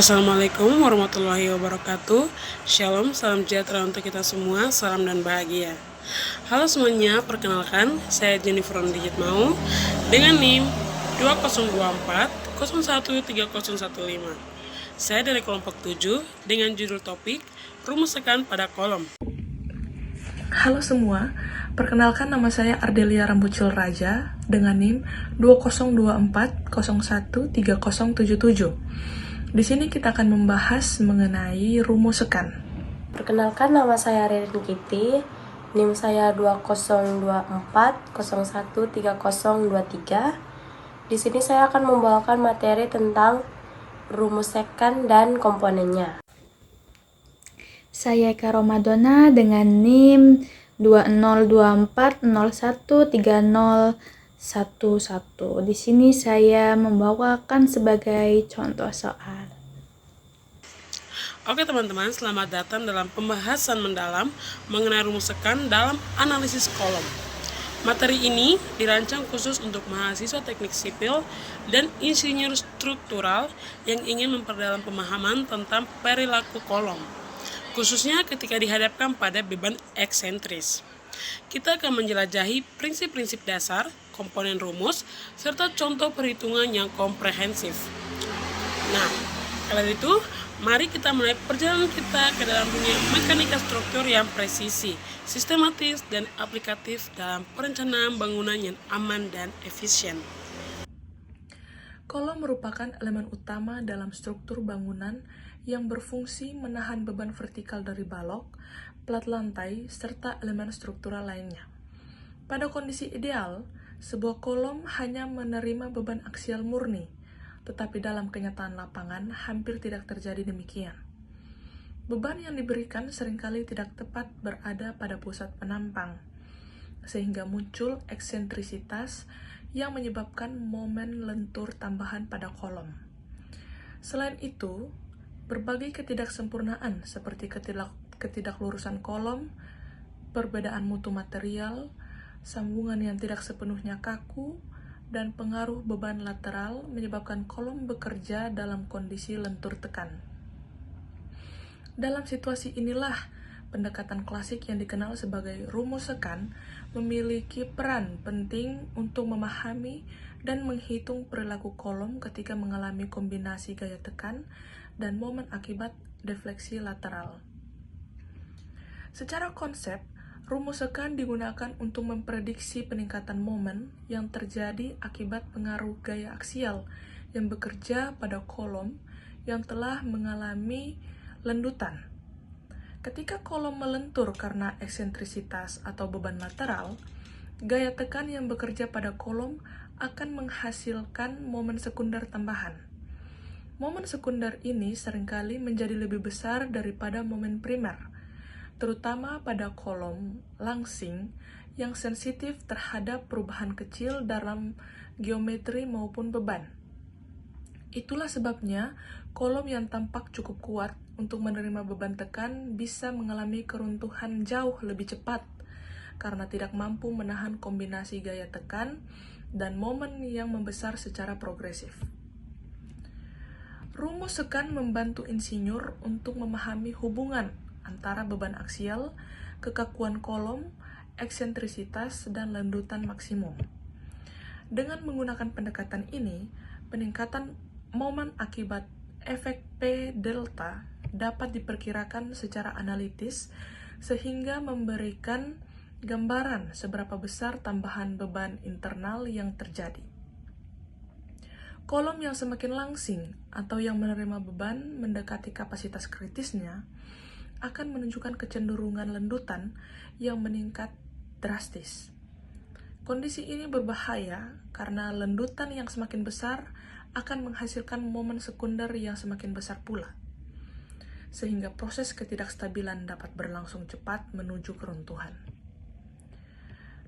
Assalamualaikum warahmatullahi wabarakatuh. Shalom, salam sejahtera untuk kita semua, salam dan bahagia. Halo semuanya, perkenalkan saya Jennifer Digit Mau dengan NIM 2024 013015. Saya dari kelompok 7 dengan judul topik rumus tekan pada kolom. Halo semua, perkenalkan nama saya Ardelia Rambucil Raja dengan NIM 2024013077. Di sini kita akan membahas mengenai rumus sekan. Perkenalkan, nama saya Ririn Kitty, NIM saya 2024013023. Di sini saya akan membawakan materi tentang rumus sekan dan komponennya. Saya Eka Romadona dengan NIM 2024013011. Di sini saya membawakan sebagai contoh soal. Oke teman-teman, selamat datang dalam pembahasan mendalam mengenai rumus sekan dalam analisis kolom. Materi ini dirancang khusus untuk mahasiswa teknik sipil dan insinyur struktural yang ingin memperdalam pemahaman tentang perilaku kolom, khususnya ketika dihadapkan pada beban eksentris. Kita akan menjelajahi prinsip-prinsip dasar, komponen rumus, serta contoh perhitungan yang komprehensif. Nah, kalau itu, mari kita mulai perjalanan kita ke dalam dunia mekanika struktur yang presisi, sistematis, dan aplikatif dalam perencanaan bangunan yang aman dan efisien. Kolom merupakan elemen utama dalam struktur bangunan yang berfungsi menahan beban vertikal dari balok, plat lantai, serta elemen struktural lainnya. Pada kondisi ideal, sebuah kolom hanya menerima beban aksial murni, tetapi dalam kenyataan lapangan hampir tidak terjadi demikian. Beban yang diberikan seringkali tidak tepat berada pada pusat penampang, sehingga muncul eksentrisitas yang menyebabkan momen lentur tambahan pada kolom. Selain itu, berbagai ketidaksempurnaan seperti ketidaklurusan kolom, perbedaan mutu material, sambungan yang tidak sepenuhnya kaku, dan pengaruh beban lateral menyebabkan kolom bekerja dalam kondisi lentur tekan. Dalam situasi inilah, pendekatan klasik yang dikenal sebagai rumus sekan memiliki peran penting untuk memahami dan menghitung perilaku kolom ketika mengalami kombinasi gaya tekan dan momen akibat defleksi lateral. Secara konsep, rumus sekan digunakan untuk memprediksi peningkatan momen yang terjadi akibat pengaruh gaya aksial yang bekerja pada kolom yang telah mengalami lendutan. Ketika kolom melentur karena eksentrisitas atau beban lateral, gaya tekan yang bekerja pada kolom akan menghasilkan momen sekunder tambahan. Momen sekunder ini seringkali menjadi lebih besar daripada momen primer, terutama pada kolom langsing yang sensitif terhadap perubahan kecil dalam geometri maupun beban. Itulah sebabnya kolom yang tampak cukup kuat untuk menerima beban tekan bisa mengalami keruntuhan jauh lebih cepat karena tidak mampu menahan kombinasi gaya tekan dan momen yang membesar secara progresif. Rumus sekan membantu insinyur untuk memahami hubungan antara beban aksial, kekakuan kolom, eksentrisitas, dan lendutan maksimum. Dengan menggunakan pendekatan ini, peningkatan momen akibat efek P delta dapat diperkirakan secara analitis sehingga memberikan gambaran seberapa besar tambahan beban internal yang terjadi. Kolom yang semakin langsing atau yang menerima beban mendekati kapasitas kritisnya akan menunjukkan kecenderungan lendutan yang meningkat drastis. Kondisi ini berbahaya karena lendutan yang semakin besar akan menghasilkan momen sekunder yang semakin besar pula, sehingga proses ketidakstabilan dapat berlangsung cepat menuju keruntuhan.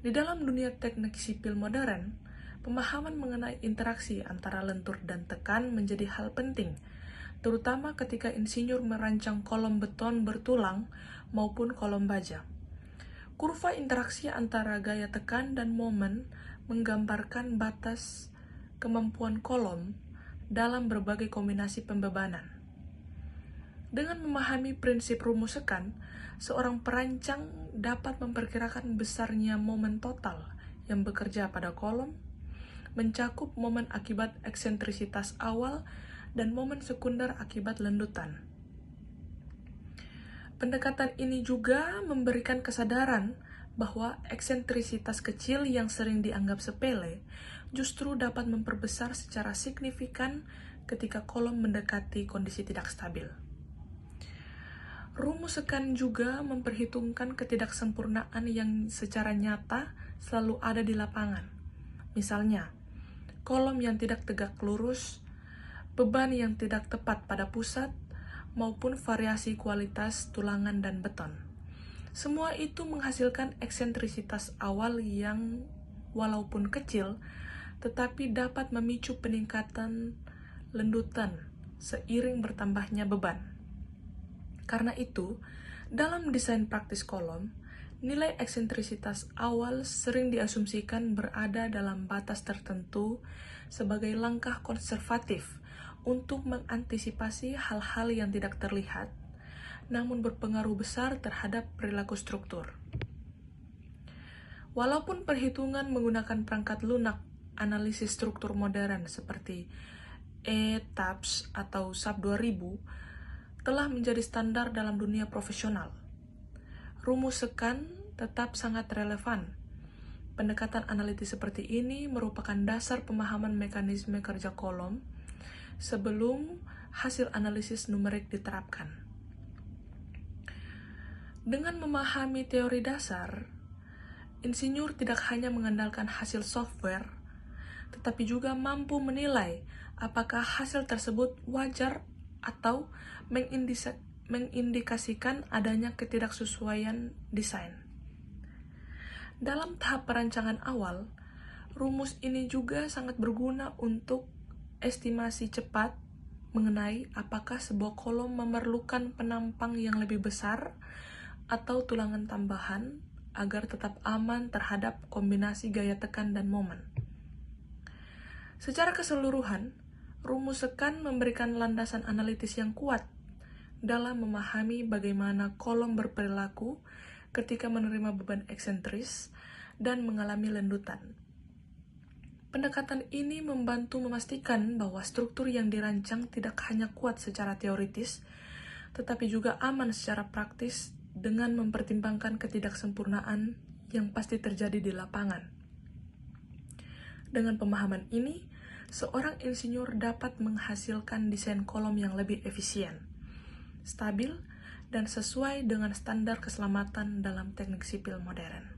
Di dalam dunia teknik sipil modern, pemahaman mengenai interaksi antara lentur dan tekan menjadi hal penting, terutama ketika insinyur merancang kolom beton bertulang maupun kolom baja. Kurva interaksi antara gaya tekan dan momen menggambarkan batas kemampuan kolom dalam berbagai kombinasi pembebanan. Dengan memahami prinsip rumus sekan, seorang perancang dapat memperkirakan besarnya momen total yang bekerja pada kolom, mencakup momen akibat eksentrisitas awal dan momen sekunder akibat lendutan. Pendekatan ini juga memberikan kesadaran bahwa eksentrisitas kecil yang sering dianggap sepele justru dapat memperbesar secara signifikan ketika kolom mendekati kondisi tidak stabil. Rumus sekan juga memperhitungkan ketidaksempurnaan yang secara nyata selalu ada di lapangan. Misalnya, kolom yang tidak tegak lurus, beban yang tidak tepat pada pusat, maupun variasi kualitas tulangan dan beton. Semua itu menghasilkan eksentrisitas awal yang walaupun kecil, tetapi dapat memicu peningkatan lendutan seiring bertambahnya beban. Karena itu, dalam desain praktis kolom, nilai eksentrisitas awal sering diasumsikan berada dalam batas tertentu sebagai langkah konservatif untuk mengantisipasi hal-hal yang tidak terlihat, namun berpengaruh besar terhadap perilaku struktur. Walaupun perhitungan menggunakan perangkat lunak analisis struktur modern seperti TAPS atau SAP 2000 telah menjadi standar dalam dunia profesional, rumus sekan tetap sangat relevan. Pendekatan analitis seperti ini merupakan dasar pemahaman mekanisme kerja kolom sebelum hasil analisis numerik diterapkan. Dengan memahami teori dasar, insinyur tidak hanya mengandalkan hasil software, tetapi juga mampu menilai apakah hasil tersebut wajar atau mengindikasikan adanya ketidaksesuaian desain. Dalam tahap perancangan awal, rumus ini juga sangat berguna untuk estimasi cepat mengenai apakah sebuah kolom memerlukan penampang yang lebih besar atau tulangan tambahan agar tetap aman terhadap kombinasi gaya tekan dan momen. Secara keseluruhan, rumus sekan memberikan landasan analitis yang kuat dalam memahami bagaimana kolom berperilaku ketika menerima beban eksentris dan mengalami lendutan. Pendekatan ini membantu memastikan bahwa struktur yang dirancang tidak hanya kuat secara teoritis, tetapi juga aman secara praktis dengan mempertimbangkan ketidaksempurnaan yang pasti terjadi di lapangan. Dengan pemahaman ini, seorang insinyur dapat menghasilkan desain kolom yang lebih efisien, stabil, dan sesuai dengan standar keselamatan dalam teknik sipil modern.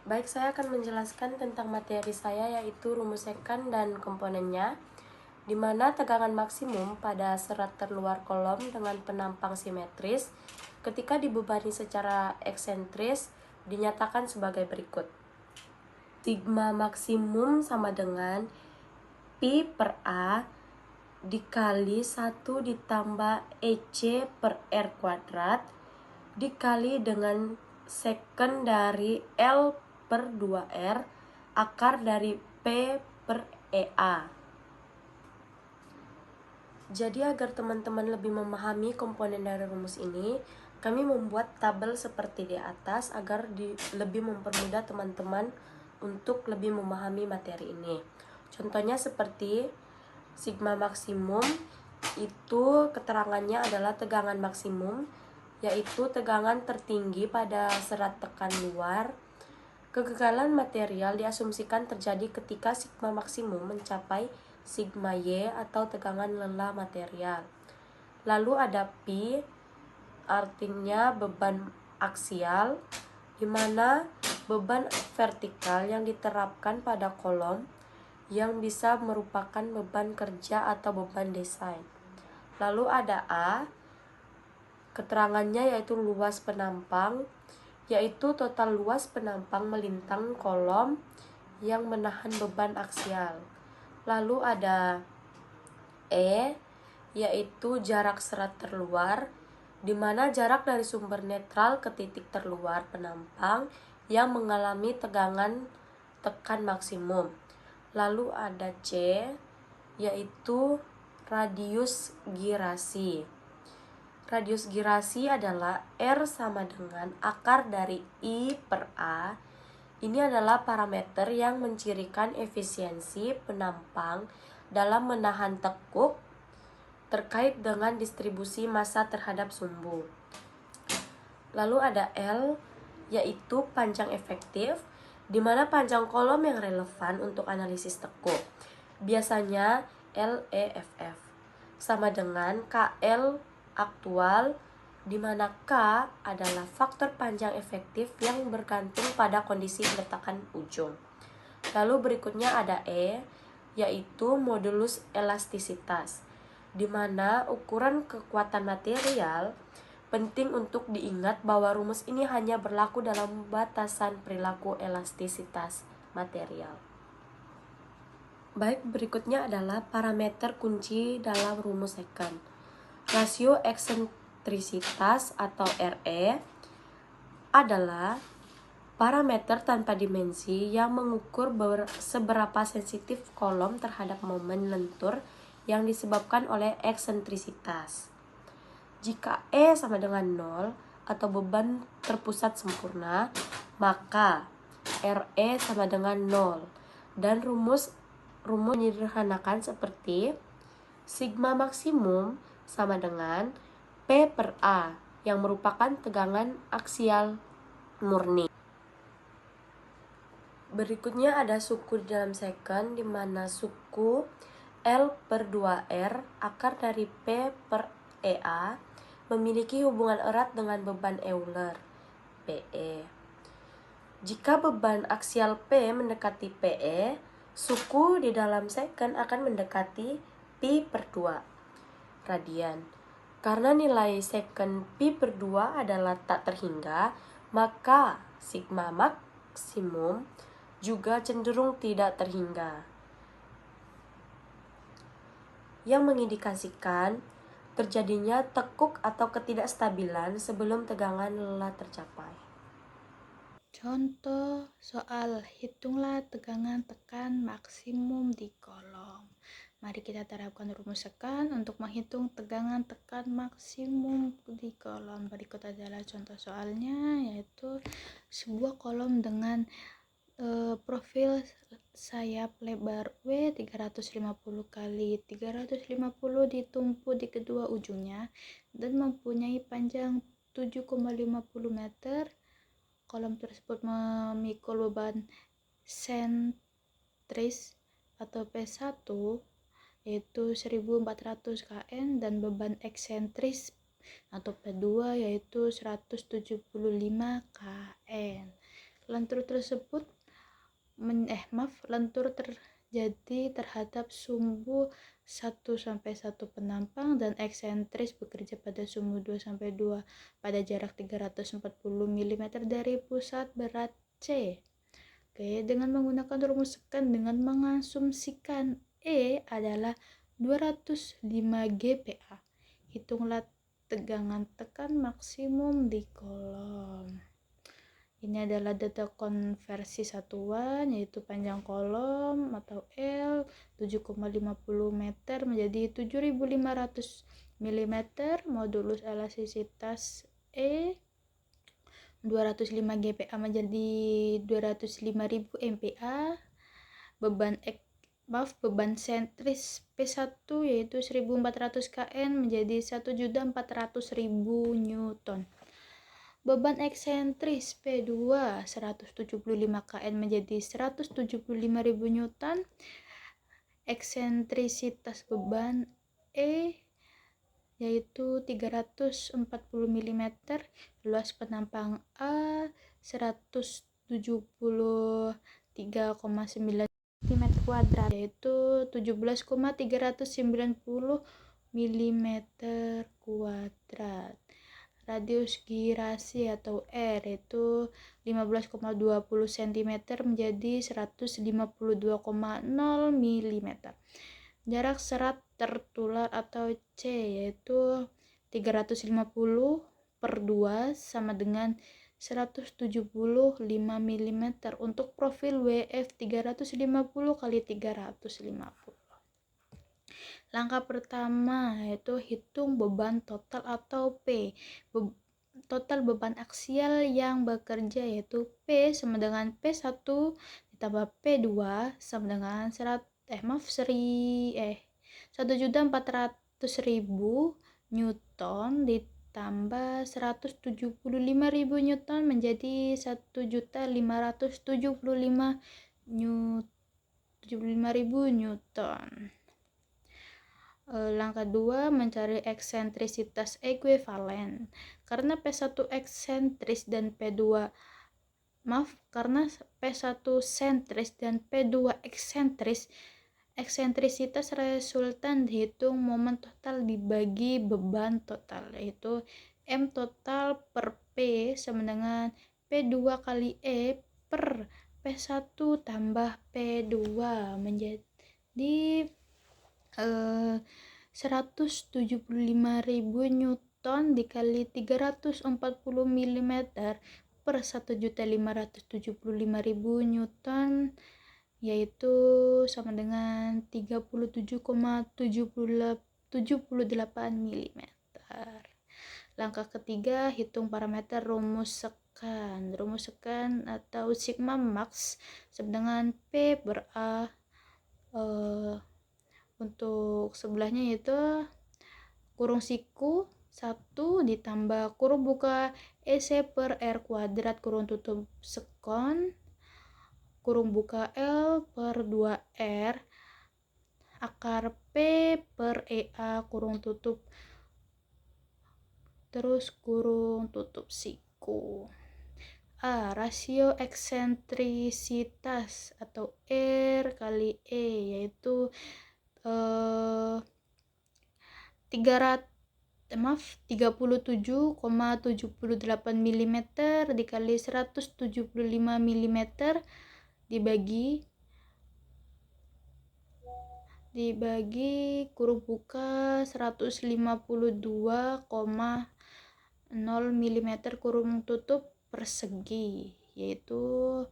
Baik, saya akan menjelaskan tentang materi saya, yaitu rumus sekan dan komponennya, di mana tegangan maksimum pada serat terluar kolom dengan penampang simetris ketika dibebani secara eksentris dinyatakan sebagai berikut. Sigma maksimum sama dengan Pi per A dikali 1 ditambah EC per R kuadrat dikali dengan seken dari L per 2R akar dari P per EA. Jadi agar teman-teman lebih memahami komponen dari rumus ini, kami membuat tabel seperti di atas agar lebih mempermudah teman-teman untuk lebih memahami materi ini. Contohnya seperti sigma maksimum, itu keterangannya adalah tegangan maksimum, yaitu tegangan tertinggi pada serat tekan luar. Kegagalan material diasumsikan terjadi ketika sigma maksimum mencapai sigma Y atau tegangan lelah material. Lalu ada Pi, artinya beban aksial, di mana beban vertikal yang diterapkan pada kolom yang bisa merupakan beban kerja atau beban desain. Lalu ada A, keterangannya yaitu luas penampang, yaitu total luas penampang melintang kolom yang menahan beban aksial. Lalu ada E, yaitu jarak serat terluar, di mana jarak dari sumber netral ke titik terluar penampang yang mengalami tegangan tekan maksimum. Lalu ada C, yaitu radius girasi. Radius girasi adalah R sama dengan akar dari I per A. Ini adalah parameter yang mencirikan efisiensi penampang dalam menahan tekuk terkait dengan distribusi massa terhadap sumbu. Lalu ada L, yaitu panjang efektif, di mana panjang kolom yang relevan untuk analisis tekuk. Biasanya LEFF sama dengan KL aktual, di mana K adalah faktor panjang efektif yang bergantung pada kondisi letakan ujung. Lalu berikutnya ada E, yaitu modulus elastisitas, di mana ukuran kekuatan material. Penting untuk diingat bahwa rumus ini hanya berlaku dalam batasan perilaku elastisitas material. Baik, berikutnya adalah parameter kunci dalam rumus secant. Rasio eksentrisitas atau RE adalah parameter tanpa dimensi yang mengukur seberapa sensitif kolom terhadap momen lentur yang disebabkan oleh eksentrisitas. Jika E sama dengan 0 atau beban terpusat sempurna, maka RE sama dengan 0. Dan rumus menyederhanakan seperti sigma maksimum sama dengan P per A yang merupakan tegangan aksial murni. Berikutnya ada suku di dalam secant, di mana suku L per 2R akar dari P per EA memiliki hubungan erat dengan beban Euler, PE. Jika beban aksial P mendekati PE, suku di dalam secant akan mendekati pi per 2 radian. Karena nilai secant pi per 2 adalah tak terhingga, maka sigma maksimum juga cenderung tidak terhingga, yang mengindikasikan terjadinya tekuk atau ketidakstabilan sebelum tegangan lelah tercapai. Contoh soal hitunglah tegangan tekan maksimum di kolom. Mari kita terapkan rumus secant untuk menghitung tegangan tekan maksimum di kolom. Berikut adalah contoh soalnya, yaitu sebuah kolom dengan profil sayap lebar W 350 kali 350 ditumpu di kedua ujungnya dan mempunyai panjang 7,50 meter. Kolom tersebut memikul beban sentris atau P1 yaitu 1400 kN dan beban eksentris atau P2 yaitu 175 kN. Lentur terjadi terhadap sumbu 1-1 penampang dan eksentris bekerja pada sumbu 2-2 pada jarak 340 mm dari pusat berat C. Oke, dengan menggunakan rumus secant dengan mengasumsikan E adalah 205 GPa. Hitunglah tegangan tekan maksimum di kolom. Ini adalah data konversi satuan, yaitu panjang kolom atau L 7,50 meter menjadi 7500 mm, modulus elastisitas E 205 GPa menjadi 205.000 MPa, beban sentris P1 yaitu 1400 kN menjadi 1.400.000 Newton. Beban eksentris P2 175 kN menjadi 175.000 Newton. Eksentrisitas beban E yaitu 340 mm, luas penampang A 173,9 cm kuadrat yaitu 17,390 mm kuadrat. Radius girasi atau R itu 15,20 cm menjadi 152,0 mm. Jarak serat tertular atau C yaitu 350 per 2 sama dengan 175 mm untuk profil WF 350 kali 350. Langkah pertama yaitu hitung beban total atau P. Total beban aksial yang bekerja yaitu P sama dengan P1 ditambah P2 sama dengan 1.400.000 Newton ditambah 175.000 Newton menjadi 1.575.000 Newton. Langkah 2, mencari eksentrisitas ekuivalen. Karena P1 eksentris dan karena P1 sentris dan P2 eksentris, eksentrisitas resultan dihitung momen total dibagi beban total, yaitu M total per P sama dengan P2 kali E per P1 tambah P2 menjadi 175.000 Newton dikali 340 mm per 1.575.000 Newton, yaitu sama dengan 37,78 mm. Langkah ketiga, hitung parameter rumus sekan. Rumus sekan atau sigma max sama dengan P per A. Untuk sebelahnya yaitu kurung siku 1 ditambah kurung buka EC per R kuadrat kurung tutup sekon kurung buka L per 2R akar P per EA kurung tutup terus kurung tutup siku. Rasio eksentrisitas atau R kali E yaitu 37,78 mm dikali 175 mm dibagi kurung buka 152,0 mm kurung tutup persegi, yaitu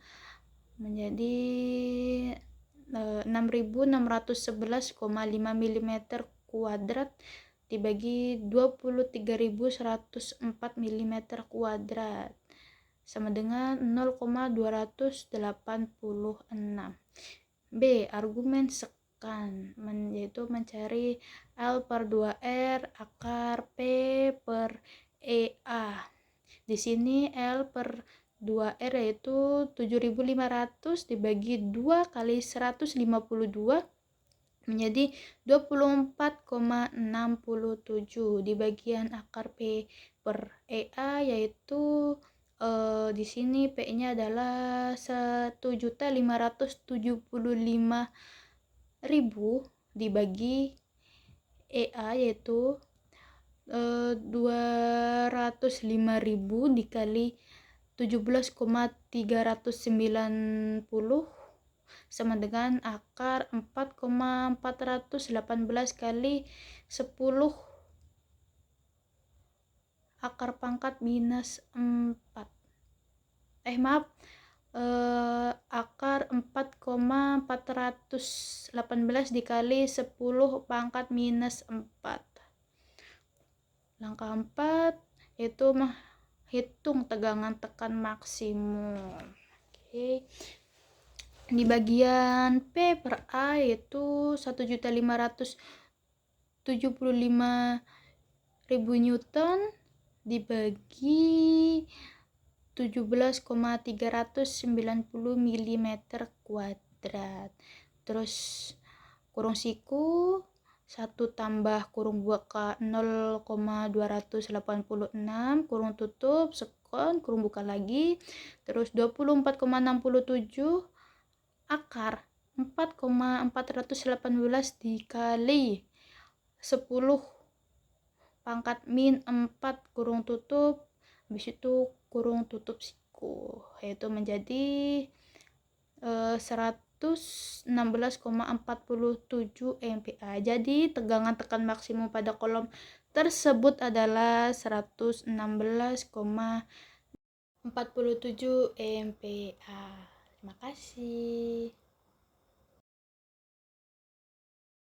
menjadi 6.611,5 mm kuadrat dibagi 23.104 mm kuadrat sama dengan 0,286. B. Argumen sekan yaitu mencari L per 2R akar P per EA. Di sini L per 2R yaitu 7.500 dibagi 2 kali 152 menjadi 24,67. Di bagian akar P per EA yaitu di sini P-nya adalah 1.575.000 dibagi EA yaitu 205.000 dikali 17,390 sama dengan akar 4,418 kali 10 akar pangkat minus 4. Akar 4,418 dikali 10 pangkat minus 4. Langkah 4 yaitu hitung tegangan tekan maksimum. Di bagian P per A yaitu 1.575.000 Newton dibagi 17,390 mm kuadrat. Terus kurung siku 1 tambah kurung buka 0,286 kurung tutup sekon kurung buka lagi terus 24,67 akar 4,418 dikali 10 pangkat min 4 kurung tutup habis itu kurung tutup siku, yaitu menjadi 116,47 MPa. Jadi tegangan tekan maksimum pada kolom tersebut adalah 116,47 MPa. Terima kasih.